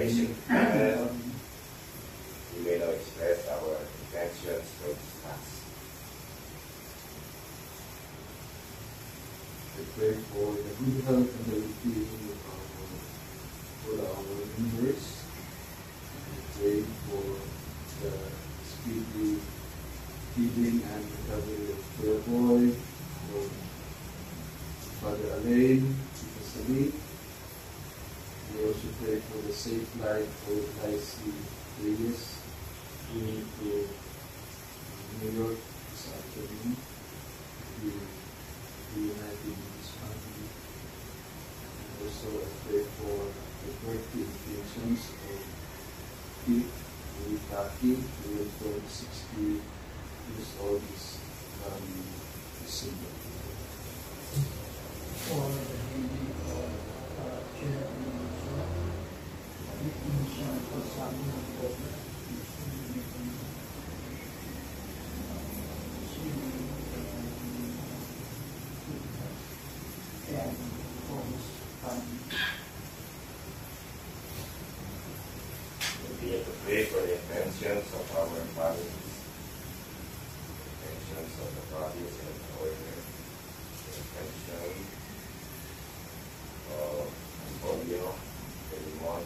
salvation. Amen. We may now express our intentions for this Mass. We pray for the good health and the well-being of our members. We pray for the speedy healing and recovery of their boy, for Father Alain, Tita Salit. We also pray for the safe life for Lycee Reyes, going to New York this afternoon. We reunited with his family. And also I pray for the birthday intentions of Pete Taki, who will turn 60 years old this December. For the baby of Jeremy for some and We have to pray for the intentions of our families, the intentions of the bodies and the order, the intention of Antonio, Elimon,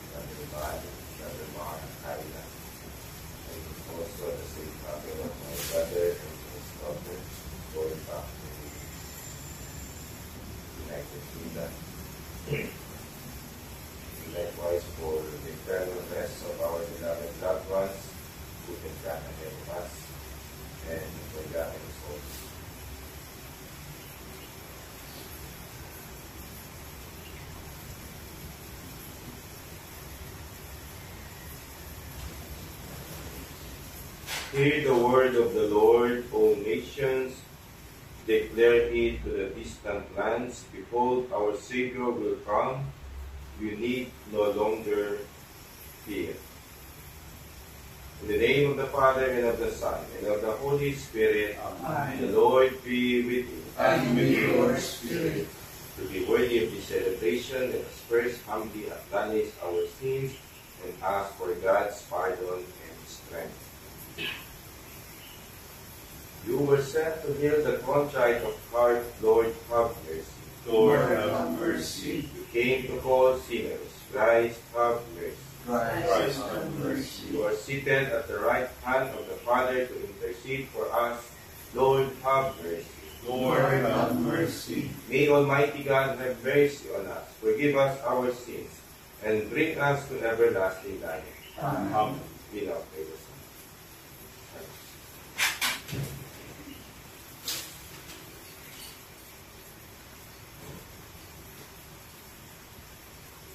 Brother Ivan, Brother Mark, Carla, and also the safe travel of my brother and his daughter, going back to the United Kingdom. Likewise for the eternal rest of our beloved loved ones who can come ahead of us and for God and His Holy. Hear the word of the Lord, O nations. Declare it to the distant lands. Behold, our Savior will come. You need no longer fear. In the name of the Father, and of the Son, and of the Holy Spirit, Amen. The Lord be with you. And with your spirit. To be worthy of this celebration, let us first humbly acknowledge our sins and ask for God's pardon and strength. You were sent to heal the contrite of heart. Lord, have mercy. Lord, have mercy. You came to call sinners. Christ, have mercy. Christ, have mercy. You are seated at the right hand of the Father to intercede for us. Lord, have mercy. Lord, have mercy. May Almighty God have mercy on us, forgive us our sins, and bring us to everlasting life. Amen. We now pray the Son.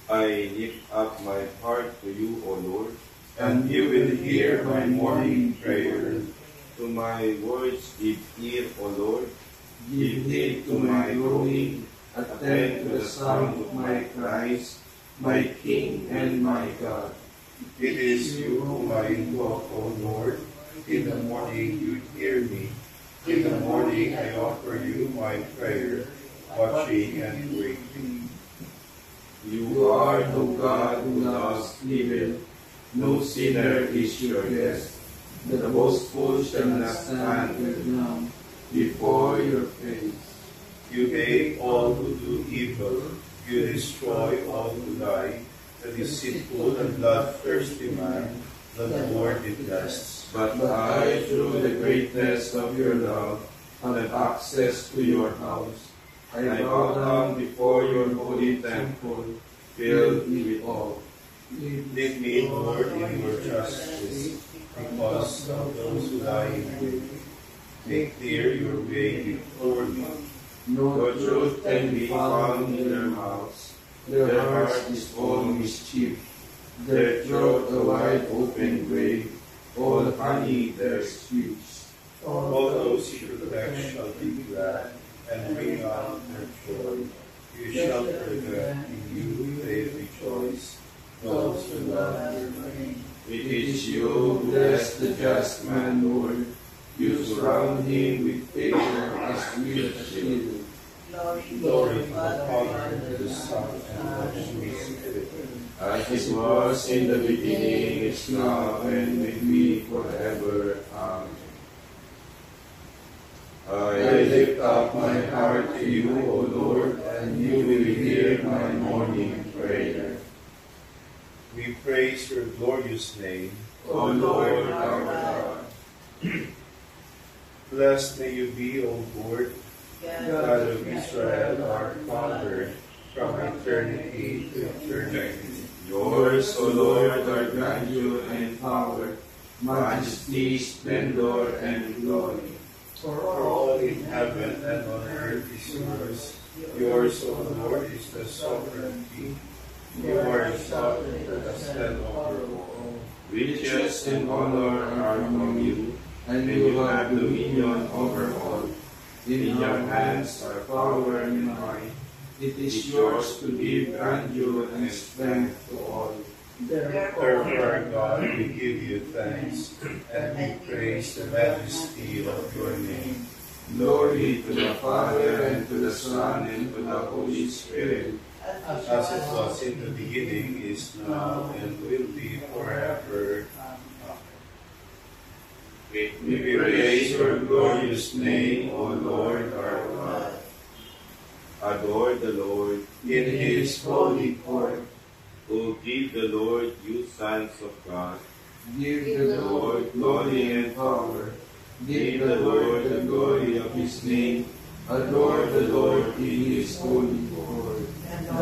I lift up my heart to you, O Lord, And you will hear my morning prayer. to my words give ear, O Lord. Give heed to my groaning, attend to the sound of my cries, my King and my God. It is you whom I invoke, O Lord. In the morning you hear me. In the morning I offer you my prayer, watching and waiting. You are no God who loves evil, no sinner is your guest. The boastful shall not stand your ground before your face. You hate all who do evil. You destroy all who lie. The deceitful and bloodthirsty man, the Lord detests. But I, through the greatness of your love, have access to your house. I bow down before your holy temple, filled with awe. Lead me, Lord, in your justice, because of those who lie in wait. Make clear your way before me. No truth can be found in their mouths. Their heart is full mischief. Their throat a wide open grave. All honey their speech. All those who protect shall be glad and bring out their joy. You shelter them, in you they rejoice. Those who love your name. It is you who bless the just man, Lord. You surround him with favor as with a shield. Glory to the Father, and to the Son, and to the Holy Spirit. As it was in the beginning, is now, and will be forever. Amen. I lift up my heart to you, O Lord, and you will hear my morning prayer. We praise your glorious name, O Lord our God. Blessed may you be, O Lord, God of Israel, our Father, from eternity to eternity. Yours, O Lord, are grandeur and power, majesty, splendor, and glory. For all in heaven and on earth is yours. Yours, O Lord, is the sovereignty. You are exalted as head over all. Riches and honor are from you, and you have dominion over all. In your hands are power and might. It is yours to give grandeur and strength to all. Therefore, God, we give you thanks, and we praise the majesty of your name. Glory to the Father, and to the Son, and to the Holy Spirit. As it was in the beginning, is now, and will be forever. We praise your glorious name, O Lord our God. Adore the Lord In his holy court, O give the Lord, you sons of God. Give The Lord glory and power. Give the Lord the glory of his name. Adore the Lord in his holy court.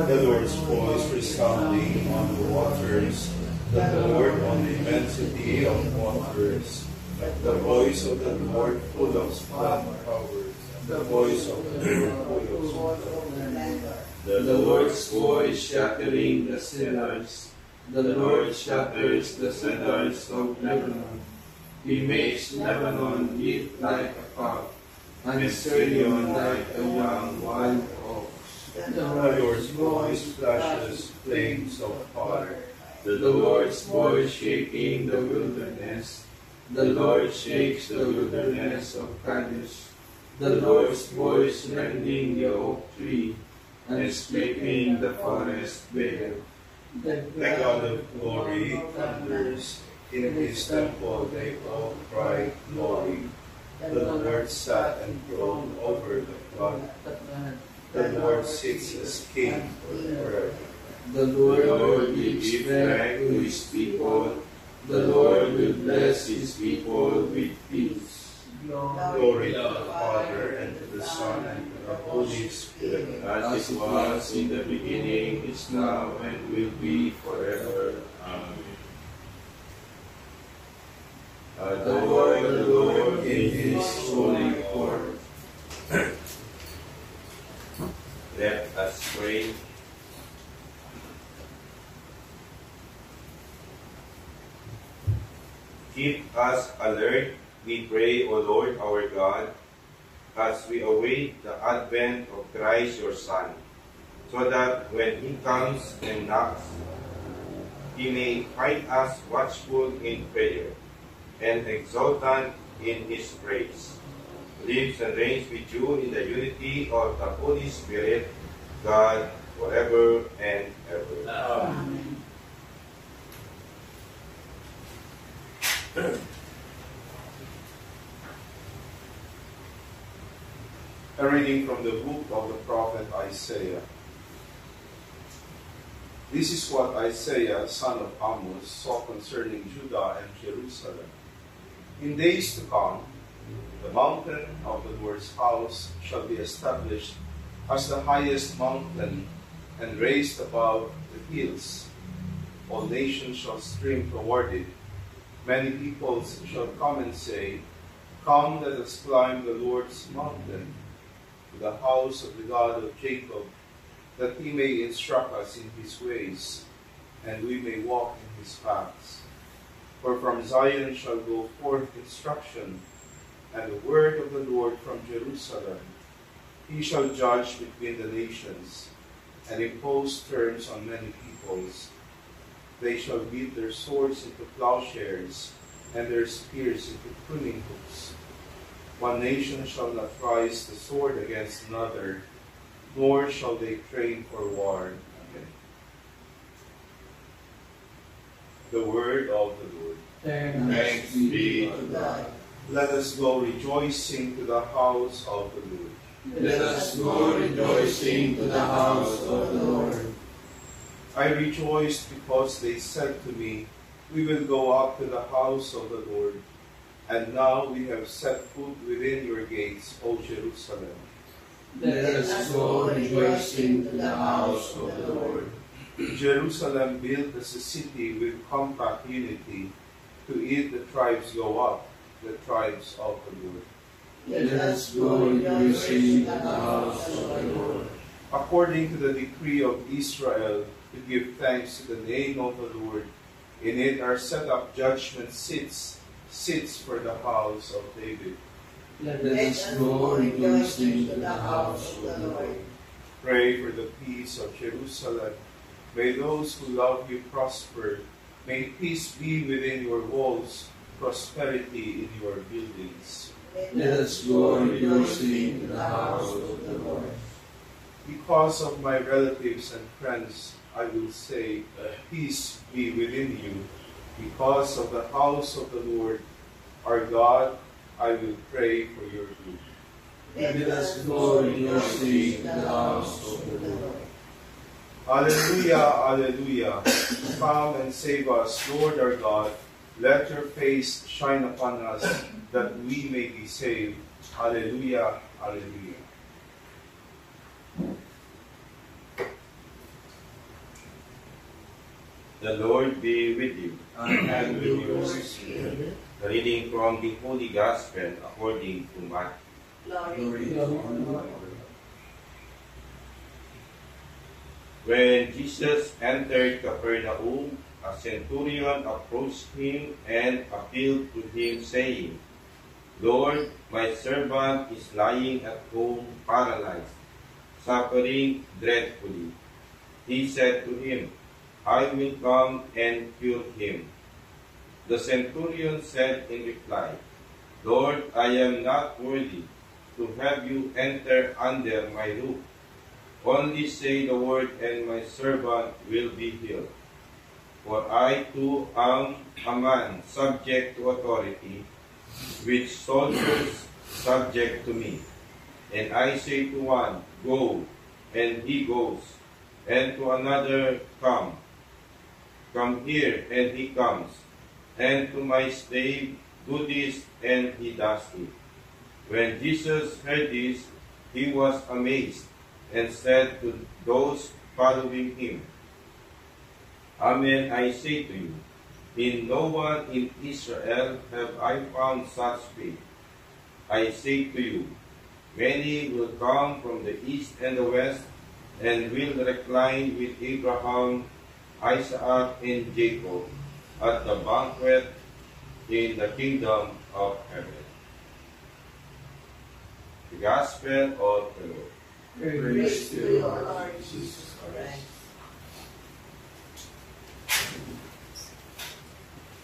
the Lord's voice resounding on the waters, the Lord on the immensity of waters, the voice of the Lord full of splendor, the voice of the Lord full of splendor. The Lord's voice shattering the sinners. The Lord shatters the cedars of Lebanon. He makes Lebanon leap like a calf, and Syrian like a young wild ox. The Lord's voice flashes flames of fire. The Lord's voice shaking the wilderness. The Lord shakes the wilderness of Kadesh. The Lord's voice rending the oak tree and splitting the forest bare. The God of glory thunders. In his temple they all cry glory. The Lord sat enthroned over the flood. The Lord sits as king forever. The Lord will give strength to his people. The Lord will bless his people with peace. Glory to the Father, and to the Son, and to the Holy Spirit. As it was in the beginning, is now, and will be forever. Amen. Adore the Lord in his holy court. Let us pray. Keep us alert, we pray, O Lord our God, as we await the advent of Christ your Son, so that when he comes and knocks, he may find us watchful in prayer and exultant in his praise. Lives and reigns with you in the unity of the Holy Spirit, God, forever and ever. Amen. A reading from the book of the prophet Isaiah. This is what Isaiah, son of Amos, saw concerning Judah and Jerusalem. In days to come, the mountain of the Lord's house shall be established as the highest mountain and raised above the hills. All nations shall stream toward it. Many peoples shall come and say, Come, let us climb the Lord's mountain, to the house of the God of Jacob, that he may instruct us in his ways, and we may walk in his paths. For from Zion shall go forth instruction, and the word of the Lord from Jerusalem. He shall judge between the nations, and impose terms on many peoples. They shall beat their swords into plowshares, and their spears into pruning hooks. One nation shall not rise the sword against another, nor shall they train for war again. The word of the Lord. Thanks be to God. Let us go rejoicing to the house of the Lord. Let us go rejoicing to the house of the Lord. I rejoiced because they said to me, we will go up to the house of the Lord. And now we have set foot within your gates, O Jerusalem. Let us go rejoicing to the house of the Lord. Jerusalem built as a city with compact unity. To it the tribes go up, the tribes of the Lord. Let us go rejoicing to the house of the Lord. According to the decree of Israel, to give thanks to the name of the Lord. In it are set up judgment seats for the house of David. Let us go rejoicing to the house of the Lord. Pray for the peace of Jerusalem. May those who love you prosper. May peace be within your walls, prosperity in your buildings. Let us go rejoicing to the house of the Lord. Because of my relatives and friends, I will say, peace be within you. Because of the house of the Lord, our God, I will pray for your good. Let us go rejoicing to the house of the Lord. Alleluia, alleluia. Come and save us, Lord our God. Let your face shine upon us, that we may be saved. Alleluia, alleluia. The Lord be with you. And with your spirit. The reading from the Holy Gospel according to Matthew. Glory to God. When Jesus entered Capernaum, a centurion approached him and appealed to him, saying, Lord, my servant is lying at home paralyzed, suffering dreadfully. He said to him, I will come and cure him. The centurion said in reply, Lord, I am not worthy to have you enter under my roof. Only say the word, and my servant will be healed. For I too am a man subject to authority, with soldiers subject to me. And I say to one, Go, and he goes, and to another, Come. Come here, and he comes. And to my slave, Do this, and he does it. When Jesus heard this, he was amazed, and said to those following him, Amen, I say to you, in no one in Israel have I found such faith. I say to you, many will come from the east and the west, and will recline with Abraham, Isaac, and Jacob at the banquet in the kingdom of heaven. The Gospel of the Lord. Praise to you, Lord Jesus Christ.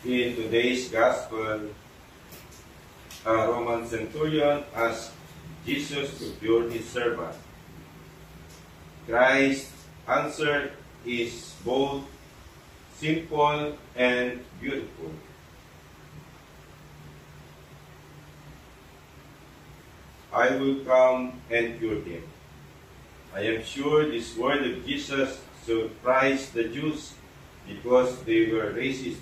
In today's Gospel, a Roman centurion asked Jesus to cure his servant. Christ's answer is both simple and beautiful. I will come and cure him. I am sure this word of Jesus surprised the Jews because they were racist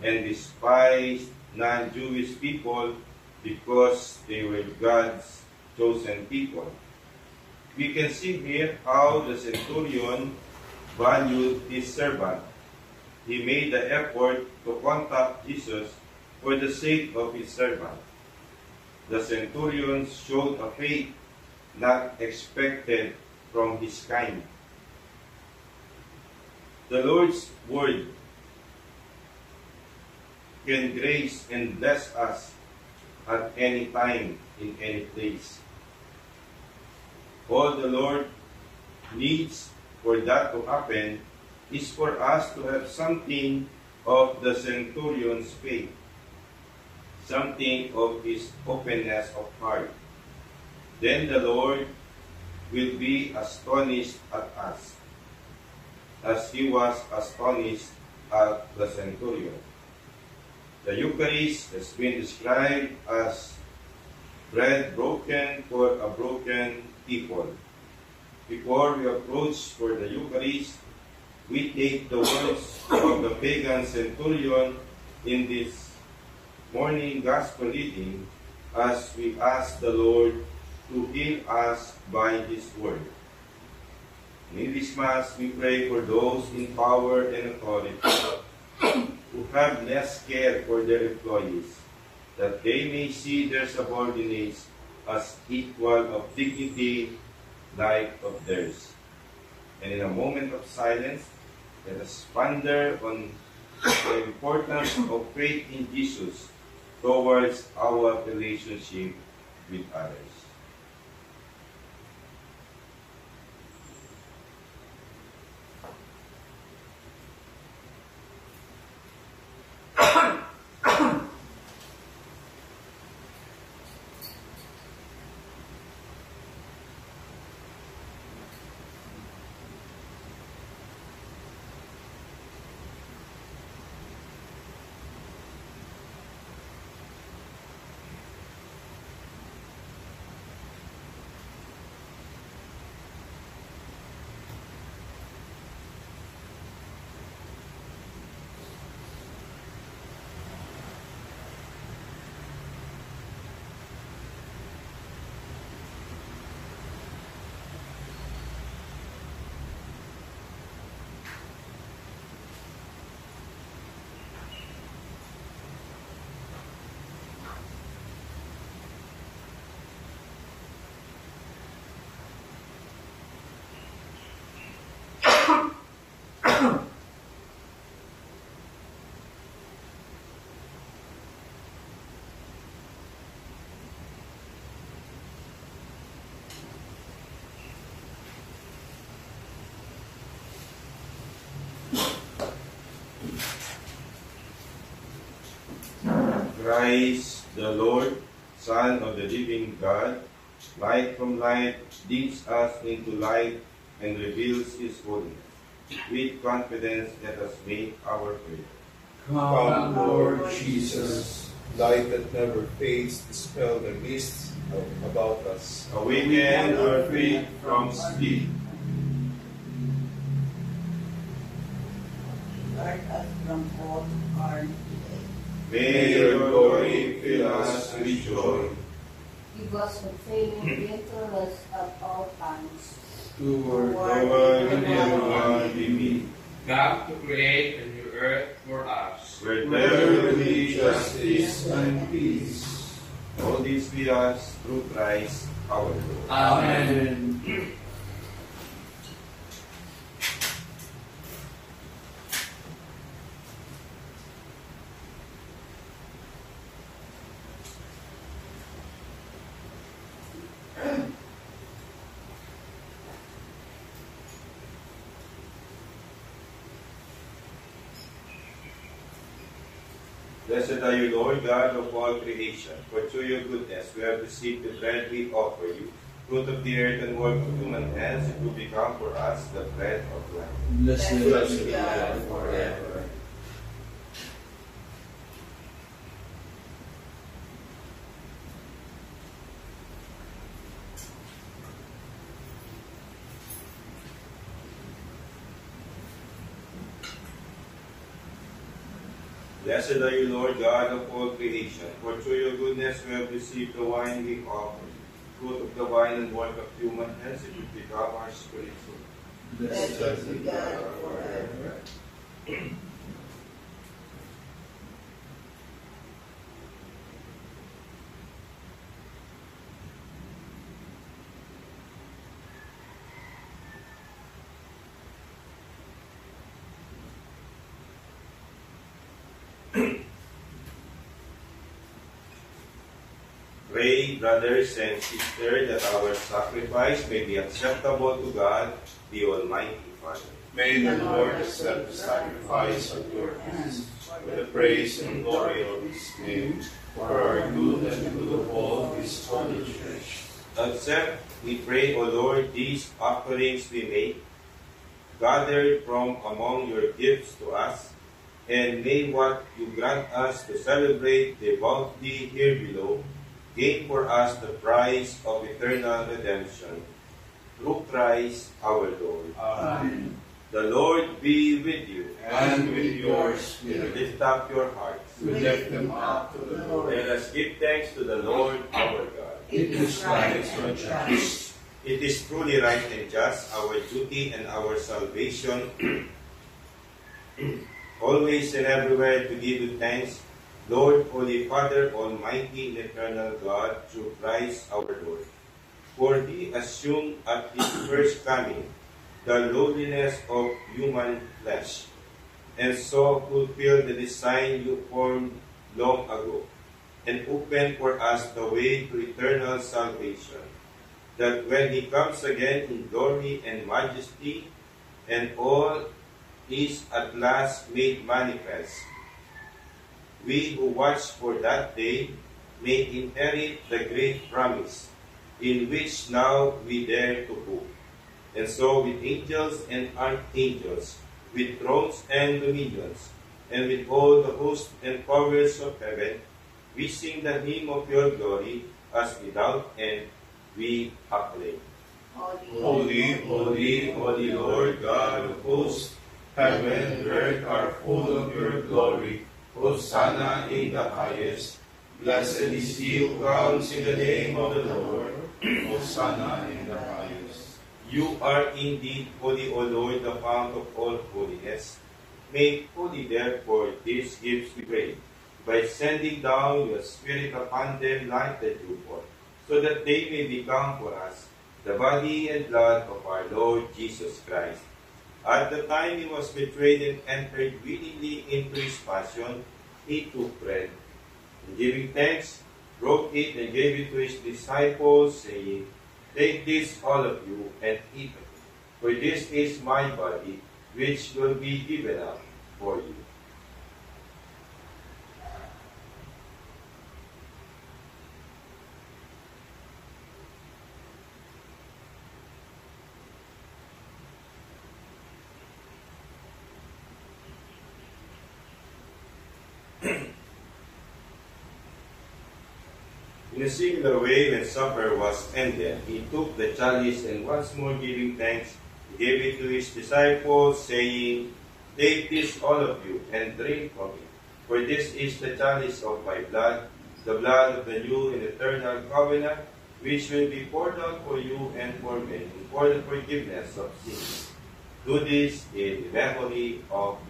and despised non-Jewish people because they were God's chosen people. We can see here how the centurion valued his servant. He made the effort to contact Jesus for the sake of his servant. The centurion showed a faith not expected from his kind. The Lord's word can grace and bless us at any time, in any place. All the Lord needs for that to happen is for us to have something of the centurion's faith, something of his openness of heart. Then the Lord will be astonished at us, as he was astonished at the centurion. The Eucharist has been described as bread broken for a broken people. Before we approach for the Eucharist, we take the words of the pagan centurion in this morning gospel reading as we ask the Lord to heal us by His word. In this Mass, we pray for those in power and authority who have less care for their employees, that they may see their subordinates as equal of dignity like of theirs. And in a moment of silence, let us ponder on the importance of faith in Jesus towards our relationship with others. Christ the Lord, Son of the living God, light from light, leads us into light and reveals His holiness. With confidence, let us make our prayer. Come, Lord Jesus, light that never fades, dispel the mists about us. Awaken our faith from sleep. Guard us from all harm today. May your glory fill us with joy. Give us unfailing gentleness at all times. Toward everyone we meet, God to create a new earth for us. where there will be justice and peace. all this we ask through Christ our Lord. Amen. Blessed are you, Lord God of all creation, for through your goodness we have received the bread we offer you, fruit of the earth and work of human hands, it will become for us the bread of life. Blessed Blessed be be God God forever. Blessed are you, Lord God of all creation, for through your goodness we have received the wine we offer you, fruit of the vine and work of human hands, it will become our spiritual. Blessed be God forever. Pray, brothers and sisters, that our sacrifice may be acceptable to God, the Almighty Father. May the Lord accept the sacrifice of your hands for the praise and glory of His name, for our good and the good of all His holy church. Accept, we pray, O Lord, these offerings we make, gathered from among your gifts to us, and may what you grant us to celebrate the bounty here below gain for us the prize of eternal redemption. Through Christ our Lord. Amen. The Lord be with you. And with your spirit. Lift up your hearts. We lift them up to the Lord. Let us give thanks to the Lord our God. It is right and just. It is truly right and just, our duty and our salvation, always and everywhere to give you thanks, Lord, Holy Father, Almighty and Eternal God, through Christ our Lord. For He assumed at His first coming the lowliness of human flesh, and so fulfilled the design you formed long ago, and opened for us the way to eternal salvation, that when He comes again in glory and majesty, and all is at last made manifest, we who watch for that day may inherit the great promise, in which now we dare to hope. And so with angels and archangels, with thrones and dominions, and with all the hosts and powers of heaven, we sing the hymn of your glory, as without end we acclaim. Holy, holy, holy Lord God of hosts, heaven and earth are full of your glory. Hosanna in the highest. Blessed is he who comes in the name of the Lord. Hosanna in the highest. You are indeed holy, O Lord, the fount of all holiness. Make holy therefore these gifts, we pray, by sending down your Spirit upon them like the dewfall, so that they may become for us the body and blood of our Lord Jesus Christ. At the time He was betrayed and entered willingly into His passion, He took bread, and giving thanks, broke it and gave it to His disciples, saying, Take this, all of you, and eat of it, for this is my body, which will be given up for you. In a similar way, when supper was ended, He took the chalice, and once more giving thanks, He gave it to His disciples, saying, Take this, all of you, and drink from it, for this is the chalice of my blood, the blood of the new and eternal covenant, which will be poured out for you and for many, for the forgiveness of sins. Do this in memory of me.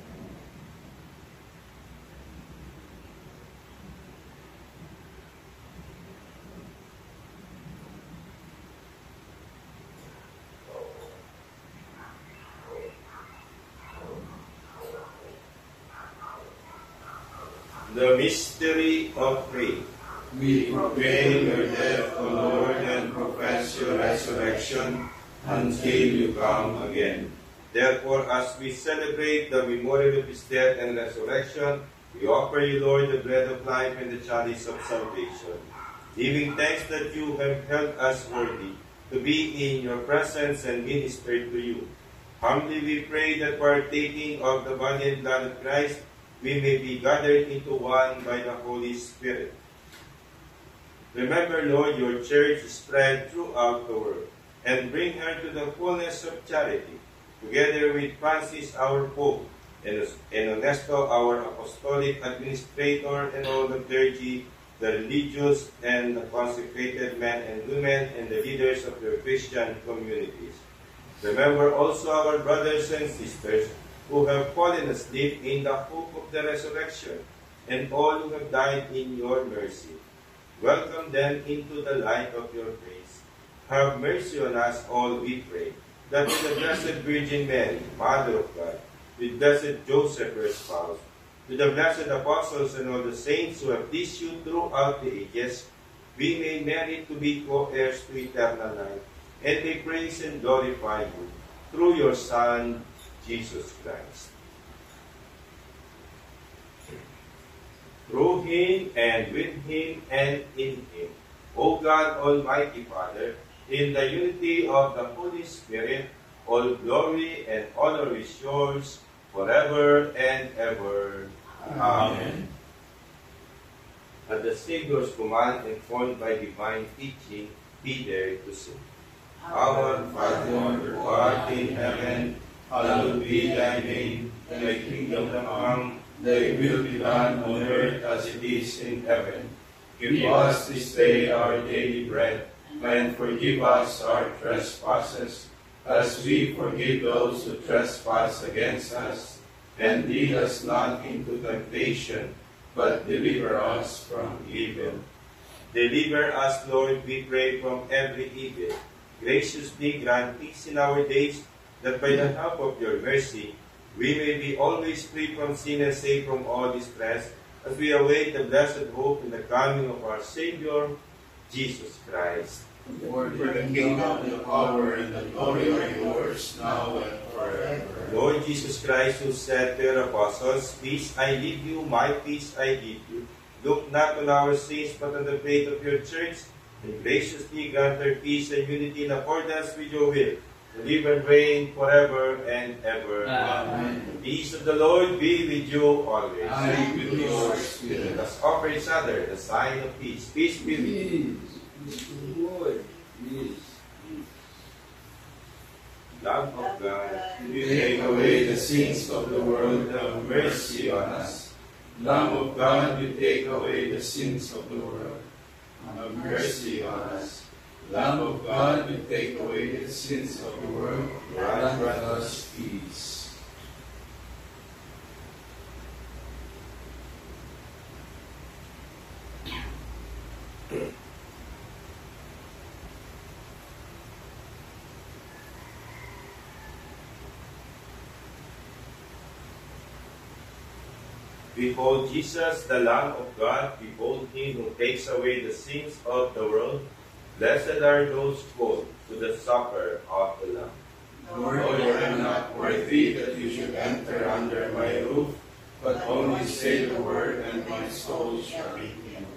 The mystery of faith. We proclaim your death, O Lord, and profess your resurrection until you come again. Therefore, as we celebrate the memorial of His death and resurrection, we offer you, Lord, the bread of life and the chalice of salvation, giving thanks that you have held us worthy to be in your presence and minister to you. Humbly we pray that partaking of the body and blood of Christ, we may be gathered into one by the Holy Spirit. Remember, Lord, your church spread throughout the world, and bring her to the fullness of charity, together with Francis, our Pope, and Ernesto, our apostolic administrator, and all the clergy, the religious and the consecrated men and women, and the leaders of your Christian communities. Remember also our brothers and sisters who have fallen asleep in the hope of the resurrection, and all who have died in your mercy. Welcome them into the light of your grace. Have mercy on us all, we pray, that with the Blessed Virgin Mary, Mother of God, with Blessed Joseph, her spouse, with the blessed apostles and all the saints who have pleased you throughout the ages, we may merit to be co-heirs to eternal life, and may praise and glorify you through your Son, Jesus Christ. Through Him, and with Him, and in Him, O God, Almighty Father, in the unity of the Holy Spirit, all glory and honor is yours forever and ever. Amen. At the Savior's command, informed by divine teaching, be there to sing. Our Father, who art in heaven, hallowed be thy name. Thy kingdom come, thy will be done on earth as it is in heaven. Give us this day our daily bread, and forgive us our trespasses, as we forgive those who trespass against us. And lead us not into temptation, but deliver us from evil. Deliver us, Lord, we pray, from every evil. Graciously grant peace in our days, that by the help of your mercy, we may be always free from sin and safe from all distress, as we await the blessed hope in the coming of our Savior, Jesus Christ. For the kingdom, the power, and the glory are yours, now and forever. Lord Jesus Christ, who said to your apostles, Peace I leave you, my peace I give you. Look not on our sins, but on the faith of your church, and graciously grant her peace and unity in accordance with your will, to live and reign forever and ever. Amen. The peace of the Lord be with you always. And with your spirit. Let us offer each other the sign of peace. Peace be with you. Lord, please. Love of God, You take away the sins of the world, have mercy on us. Lamb of God, you take away the sins of the world, have mercy on us. Lamb of God, you take away the sins of the world, grant us peace. behold Jesus, the Lamb of God, behold him who takes away the sins of the world. Blessed are those called to the supper of the Lamb. Lord, I am not worthy that you should enter under my roof, but only say the word, and my soul shall be healed.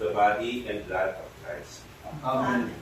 The body and blood of Christ. Amen.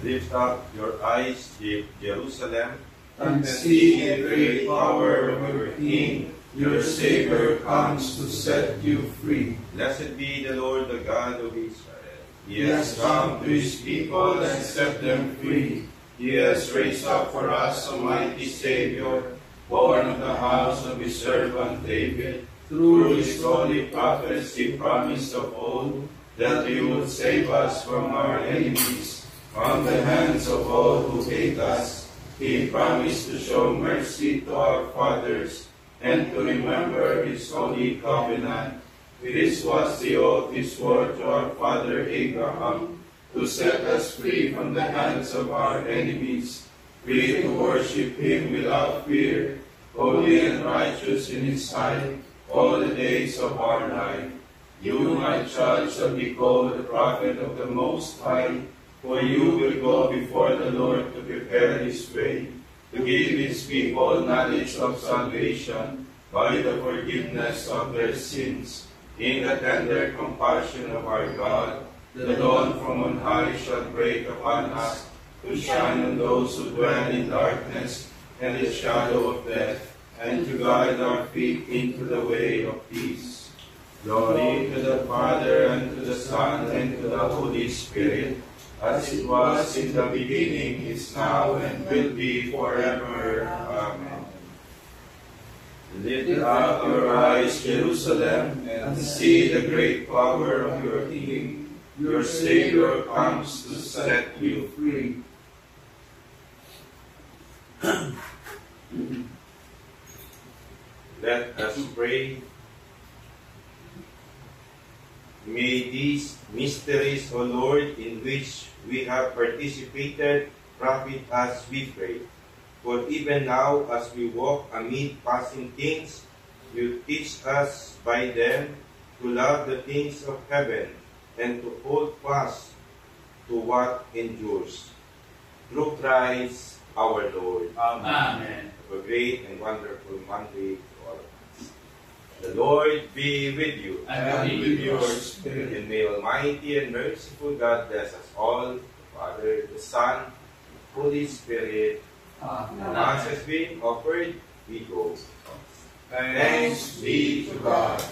Lift up your eyes, Jerusalem, And see the great power of your King. Your Savior comes to set you free. Blessed be the Lord, the God of Israel. He has come to his people and set them free. He has raised up for us a mighty Savior, born of the house of his servant David. Through his holy prophets he promised of old that he would save us from our enemies, from the hands of all who hate us. He promised to show mercy to our fathers and to remember his holy covenant. This was the oath he swore to our father Abraham, to set us free from the hands of our enemies, free to worship him without fear, holy and righteous in his sight all the days of our life. You, my child, shall be called the prophet of the Most High, for you will go before the Lord to prepare his way, to give his people knowledge of salvation by the forgiveness of their sins. In the tender compassion of our God, the dawn from on high shall break upon us, to shine on those who dwell in darkness and the shadow of death, and to guide our feet into the way of peace. Glory to the Father, and to the Son, and to the Holy Spirit, as it was in the beginning, is now, and will be forever. Amen. Lift up your eyes, Jerusalem, and see the great power of your King. Your Savior comes to set you free. Let us pray. May these mysteries, O Lord, in which we have participated, profit us, we pray. For even now, as we walk amid passing things, you teach us by them to love the things of heaven and to hold fast to what endures. Through Christ our Lord. Amen. Have a great and wonderful Monday to all of us. The Lord be with you. And with your spirit. And may Almighty and merciful God bless us all, the Father, the Son, the Holy Spirit. The Mass has been offered, we go. Thanks be to God.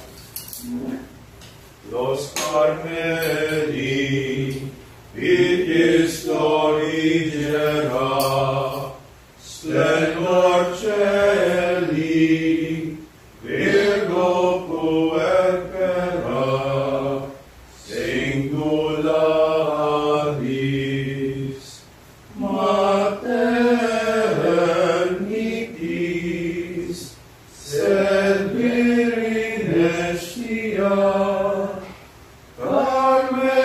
Los Carmeli, Virgis Dorigera, Splendor Celi, Virgo Puerpera, Singularis, Mater Nidis, sed Virinestia, Carmen